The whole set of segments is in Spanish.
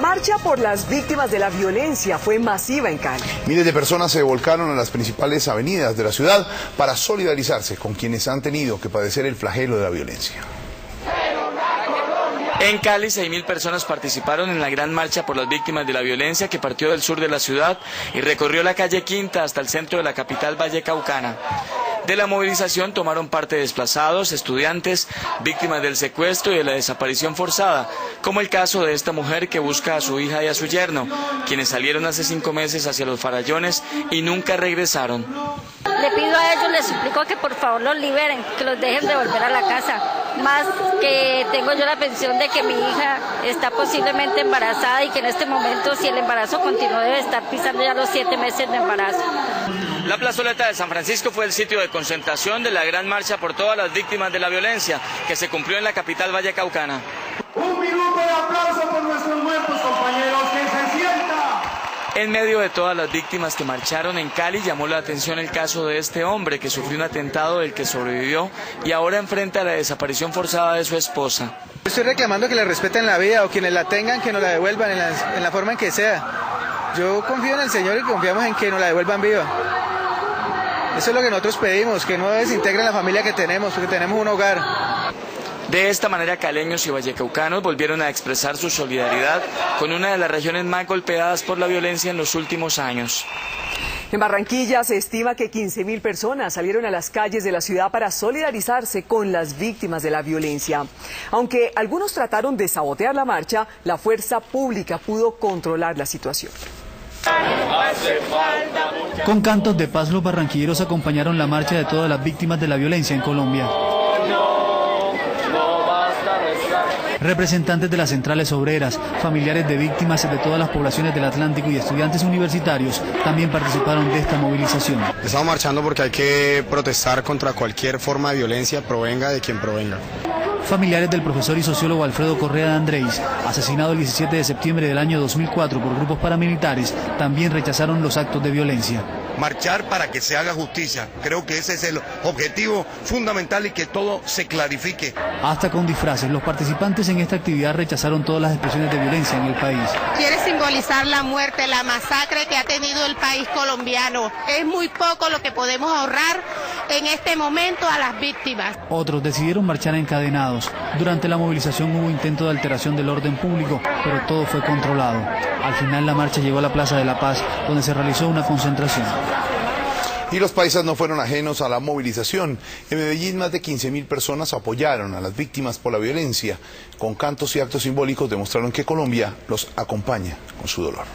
marcha por las víctimas de la violencia fue masiva en Cali. Miles de personas se volcaron a las principales avenidas de la ciudad para solidarizarse con quienes han tenido que padecer el flagelo de la violencia. En Cali, 6.000 personas participaron en la gran marcha por las víctimas de la violencia que partió del sur de la ciudad y recorrió la calle Quinta hasta el centro de la capital vallecaucana. De la movilización tomaron parte desplazados, estudiantes, víctimas del secuestro y de la desaparición forzada, como el caso de esta mujer que busca a su hija y a su yerno, quienes salieron hace 5 meses hacia los Farallones y nunca regresaron. Le pido a ellos, les suplico que por favor los liberen, que los dejen de volver a la casa. Más que tengo yo la pensión de que mi hija está posiblemente embarazada y que en este momento, si el embarazo continúa, debe estar pisando ya los 7 meses de embarazo. La plazoleta de San Francisco fue el sitio de concentración de la gran marcha por todas las víctimas de la violencia que se cumplió en la capital vallecaucana. Un minuto de aplauso por nuestros muertos, compañeros, que se sienta. En medio de todas las víctimas que marcharon en Cali, llamó la atención el caso de este hombre que sufrió un atentado del que sobrevivió y ahora enfrenta la desaparición forzada de su esposa. Estoy reclamando que le respeten la vida o quienes la tengan, que nos la devuelvan en la forma en que sea. Yo confío en el Señor y confiamos en que nos la devuelvan viva. Eso es lo que nosotros pedimos, que no desintegren la familia que tenemos, porque tenemos un hogar. De esta manera, caleños y vallecaucanos volvieron a expresar su solidaridad con una de las regiones más golpeadas por la violencia en los últimos años. En Barranquilla se estima que 15.000 personas salieron a las calles de la ciudad para solidarizarse con las víctimas de la violencia. Aunque algunos trataron de sabotear la marcha, la fuerza pública pudo controlar la situación. Con cantos de paz, los barranquilleros acompañaron la marcha de todas las víctimas de la violencia en Colombia. Representantes de las centrales obreras, familiares de víctimas de todas las poblaciones del Atlántico y estudiantes universitarios también participaron de esta movilización. Estamos marchando porque hay que protestar contra cualquier forma de violencia, provenga de quien provenga. Familiares del profesor y sociólogo Alfredo Correa de Andrés, asesinado el 17 de septiembre del año 2004 por grupos paramilitares, también rechazaron los actos de violencia. Marchar para que se haga justicia. Creo que ese es el objetivo fundamental y que todo se clarifique. Hasta con disfraces, los participantes en esta actividad rechazaron todas las expresiones de violencia en el país. Quiere simbolizar la muerte, la masacre que ha tenido el país colombiano. Es muy poco lo que podemos ahorrar en este momento a las víctimas. Otros decidieron marchar encadenados. Durante la movilización hubo intento de alteración del orden público, pero todo fue controlado. Al final la marcha llegó a la Plaza de la Paz, donde se realizó una concentración. Y los paisas no fueron ajenos a la movilización. En Medellín, más de 15.000 personas apoyaron a las víctimas por la violencia. Con cantos y actos simbólicos demostraron que Colombia los acompaña con su dolor.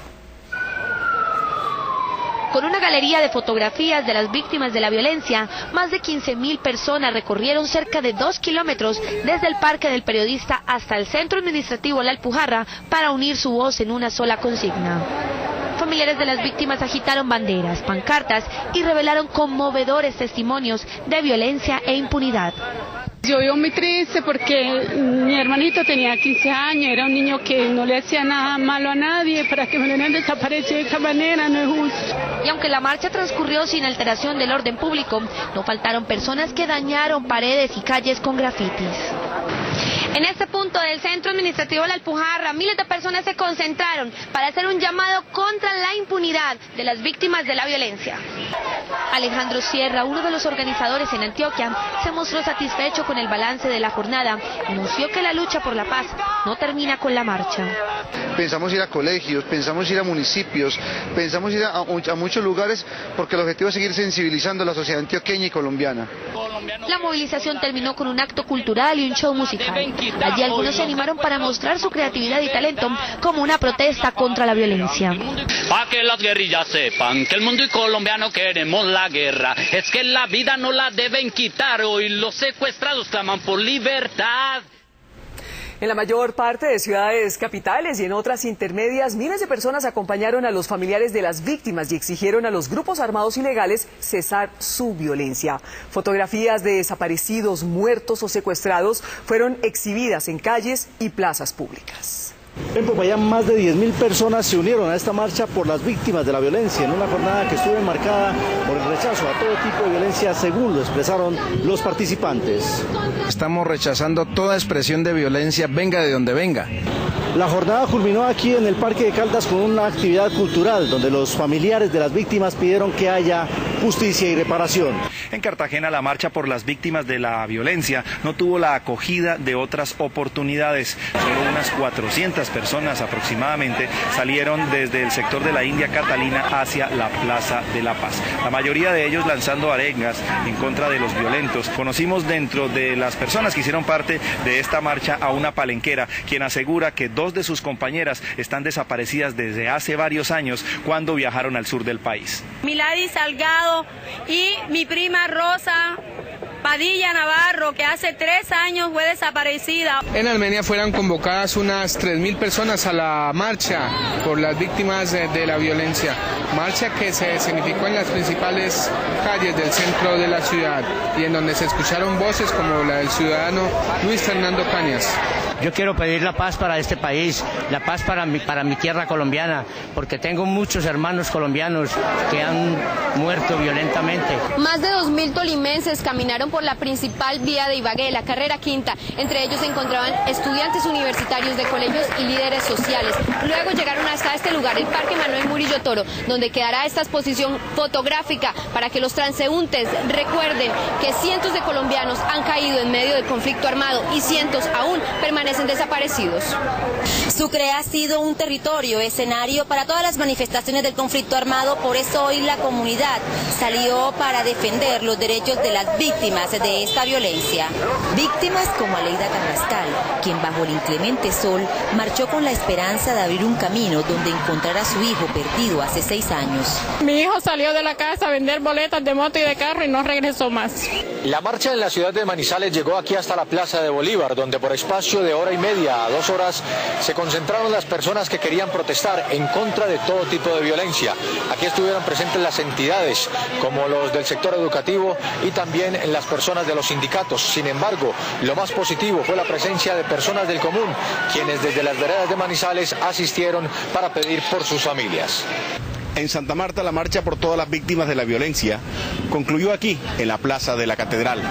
Con una galería de fotografías de las víctimas de la violencia, más de 15.000 personas recorrieron cerca de 2 kilómetros desde el Parque del Periodista hasta el Centro Administrativo La Alpujarra para unir su voz en una sola consigna. Familiares de las víctimas agitaron banderas, pancartas y revelaron conmovedores testimonios de violencia e impunidad. Yo vivo muy triste porque mi hermanito tenía 15 años, era un niño que no le hacía nada malo a nadie, para que me lo hayan desaparecido de esa manera no es justo. Y aunque la marcha transcurrió sin alteración del orden público, no faltaron personas que dañaron paredes y calles con grafitis. En este punto del Centro Administrativo La Alpujarra, miles de personas se concentraron para hacer un llamado contra la impunidad de las víctimas de la violencia. Alejandro Sierra, uno de los organizadores en Antioquia, se mostró satisfecho con el balance de la jornada y anunció que la lucha por la paz no termina con la marcha. Pensamos ir a colegios, pensamos ir a municipios, pensamos ir a muchos lugares porque el objetivo es seguir sensibilizando a la sociedad antioqueña y colombiana. La movilización terminó con un acto cultural y un show musical. Allí algunos se animaron para mostrar su creatividad y talento como una protesta contra la violencia. Para que las guerrillas sepan que el mundo y colombiano queremos la guerra, es que la vida no la deben quitar, hoy los secuestrados claman por libertad. En la mayor parte de ciudades capitales y en otras intermedias, miles de personas acompañaron a los familiares de las víctimas y exigieron a los grupos armados ilegales cesar su violencia. Fotografías de desaparecidos, muertos o secuestrados fueron exhibidas en calles y plazas públicas. En Popayán, más de 10.000 personas se unieron a esta marcha por las víctimas de la violencia, en una jornada que estuvo marcada por el rechazo a todo tipo de violencia, según lo expresaron los participantes. Estamos rechazando toda expresión de violencia, venga de donde venga. La jornada culminó aquí en el Parque de Caldas con una actividad cultural donde los familiares de las víctimas pidieron que haya justicia y reparación. En Cartagena, la marcha por las víctimas de la violencia no tuvo la acogida de otras oportunidades. Solo unas 400 personas aproximadamente salieron desde el sector de la India Catalina hacia la Plaza de la Paz. La mayoría de ellos lanzando arengas en contra de los violentos. Conocimos dentro de las personas que hicieron parte de esta marcha a una palenquera, quien asegura que dos de sus compañeras están desaparecidas desde hace varios años cuando viajaron al sur del país. Milady Salgado y mi prima Rosa Padilla Navarro, que hace 3 años fue desaparecida. En Armenia fueron convocadas unas 3.000 personas a la marcha por las víctimas de la violencia. Marcha que se significó en las principales calles del centro de la ciudad y en donde se escucharon voces como la del ciudadano Luis Fernando Cañas. Yo quiero pedir la paz para este país, la paz para mi tierra colombiana, porque tengo muchos hermanos colombianos que han muerto violentamente. Más de 2.000 tolimenses caminaron por la principal vía de Ibagué, la carrera quinta. Entre ellos se encontraban estudiantes universitarios de colegios y líderes sociales. Luego llegaron hasta este lugar, el Parque Manuel Murillo Toro, donde quedará esta exposición fotográfica para que los transeúntes recuerden que cientos de colombianos han caído en medio del conflicto armado y cientos aún permanecen desaparecidos. Sucre ha sido un territorio, escenario para todas las manifestaciones del conflicto armado, por eso hoy la comunidad salió para defender los derechos de las víctimas de esta violencia. Víctimas como Aleida Carrascal, quien bajo el inclemente sol marchó con la esperanza de abrir un camino donde encontrar a su hijo perdido hace 6 años. Mi hijo salió de la casa a vender boletas de moto y de carro y no regresó más. La marcha en la ciudad de Manizales llegó aquí hasta la Plaza de Bolívar, donde por espacio de hora y media a 2 horas se concentraron las personas que querían protestar en contra de todo tipo de violencia. Aquí estuvieron presentes las entidades como los del sector educativo y también las personas de los sindicatos. Sin embargo, lo más positivo fue la presencia de personas del común, quienes desde las veredas de Manizales asistieron para pedir por sus familias. En Santa Marta, la marcha por todas las víctimas de la violencia concluyó aquí, en la Plaza de la Catedral.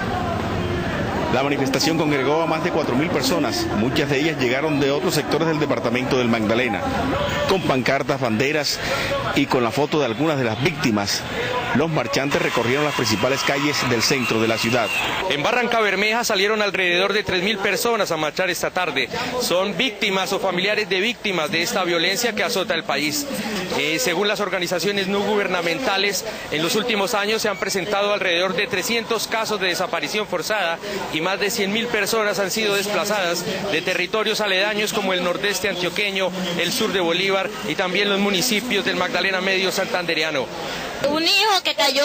La manifestación congregó a más de 4.000 personas, muchas de ellas llegaron de otros sectores del departamento del Magdalena, con pancartas, banderas y con la foto de algunas de las víctimas. Los marchantes recorrieron las principales calles del centro de la ciudad. En Barranca Bermeja salieron alrededor de 3.000 personas a marchar esta tarde. Son víctimas o familiares de víctimas de esta violencia que azota el país. Según las organizaciones no gubernamentales, en los últimos años se han presentado alrededor de 300 casos de desaparición forzada y más de 100.000 personas han sido desplazadas de territorios aledaños como el nordeste antioqueño, el sur de Bolívar y también los municipios del Magdalena Medio santandereano. Un hijo que cayó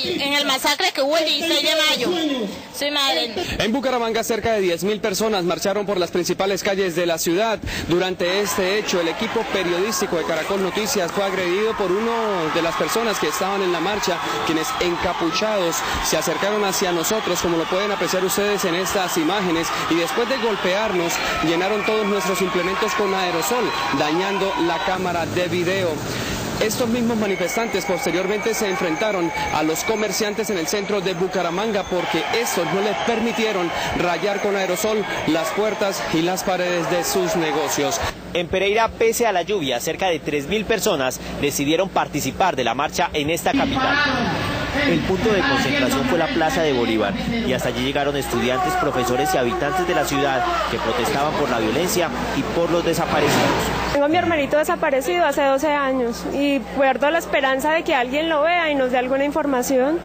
en el masacre que hubo el 16 de mayo. Soy madre. En Bucaramanga, cerca de 10.000 personas marcharon por las principales calles de la ciudad. Durante este hecho, el equipo periodístico de Caracol Noticias fue agredido por una de las personas que estaban en la marcha, quienes encapuchados se acercaron hacia nosotros, como lo pueden apreciar ustedes en estas imágenes, y después de golpearnos, llenaron todos nuestros implementos con aerosol, dañando la cámara de video. Estos mismos manifestantes posteriormente se enfrentaron a los comerciantes en el centro de Bucaramanga porque estos no les permitieron rayar con aerosol las puertas y las paredes de sus negocios. En Pereira, pese a la lluvia, cerca de 3.000 personas decidieron participar de la marcha en esta capital. El punto de concentración fue la Plaza de Bolívar y hasta allí llegaron estudiantes, profesores y habitantes de la ciudad que protestaban por la violencia y por los desaparecidos. Tengo a mi hermanito desaparecido hace 12 años y guardo la esperanza de que alguien lo vea y nos dé alguna información.